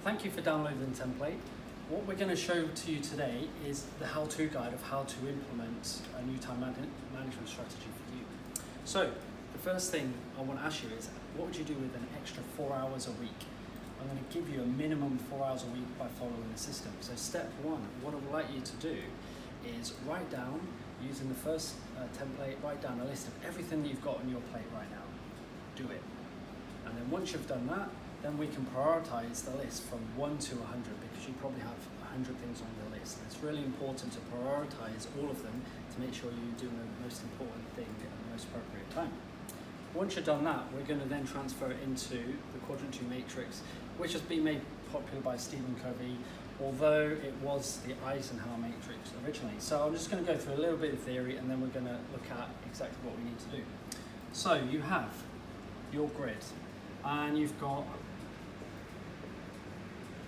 Thank you for downloading the template. What we're going to show to you today is the how-to guide of how to implement a new time management strategy for you. So the first thing I want to ask you is, what would you do with an extra 4 hours a week? I'm going to give you a minimum 4 hours a week by following the system. So step one, what I would like you to do is write down, using the first template, write down a list of everything that you've got on your plate right now. Do it. And then once you've done that, then we can prioritize the list from 1 to 100, because you probably have 100 things on your list. And it's really important to prioritize all of them to make sure you're doing the most important thing at the most appropriate time. Once you've done that, we're going to then transfer it into the Quadrant 2 matrix, which has been made popular by Stephen Covey, although it was the Eisenhower matrix originally. So I'm just going to go through a little bit of theory, and then we're going to look at exactly what we need to do. So you have your grid, and you've got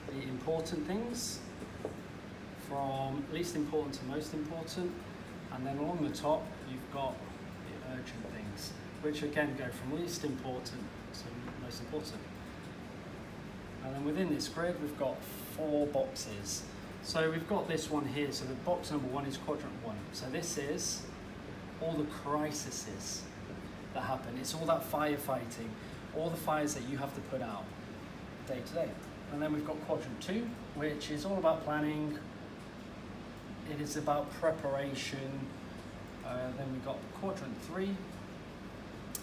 the important things from least important to most important, and then along the top you've got the urgent things, which again go from least important to most important. And then within this grid we've got 4 boxes. So we've got this one here, so the box number 1 is quadrant 1. So this is all the crises that happen. It's all that firefighting, all the fires that you have to put out day to day. And then we've got quadrant 2, which is all about planning. It is about preparation. Then we've got quadrant 3,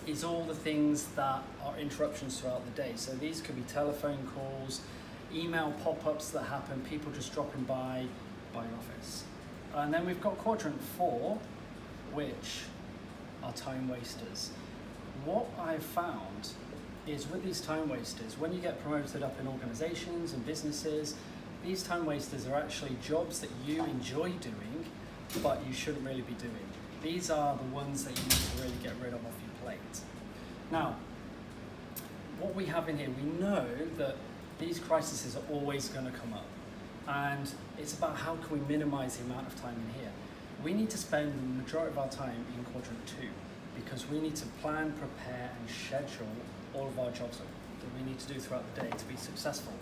is all the things that are interruptions throughout the day. So these could be telephone calls, email pop-ups that happen, people just dropping by your office. And then we've got quadrant 4, which are time wasters. What I've found is with these time wasters, when you get promoted up in organizations and businesses, these time wasters are actually jobs that you enjoy doing, but you shouldn't really be doing. These are the ones that you need to really get rid of off your plate. Now, what we have in here, we know that these crises are always going to come up, and it's about how can we minimize the amount of time in here. We need to spend the majority of our time in quadrant 2, because we need to plan, prepare, and schedule all of our jobs that we need to do throughout the day to be successful.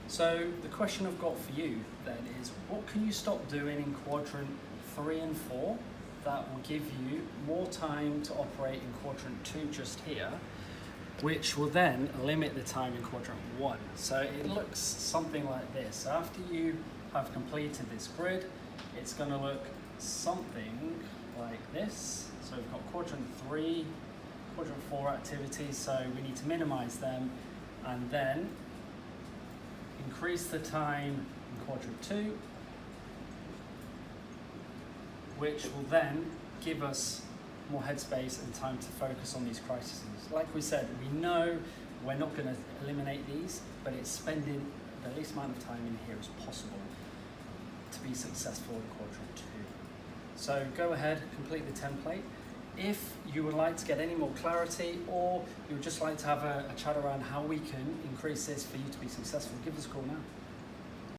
So the question I've got for you then is, what can you stop doing in quadrant 3 and 4 that will give you more time to operate in quadrant 2 just here, which will then limit the time in quadrant 1. So it looks something like this. So after you have completed this grid, it's going to look something like this. So we've got quadrant 3, quadrant 4 activities, so we need to minimize them, and then increase the time in quadrant 2, which will then give us more headspace and time to focus on these crises. Like we said, we know we're not going to eliminate these, but it's spending the least amount of time in here as possible to be successful in quadrant 2. So go ahead, complete the template. If you would like to get any more clarity, or you would just like to have a chat around how we can increase this for you to be successful, give us a call now.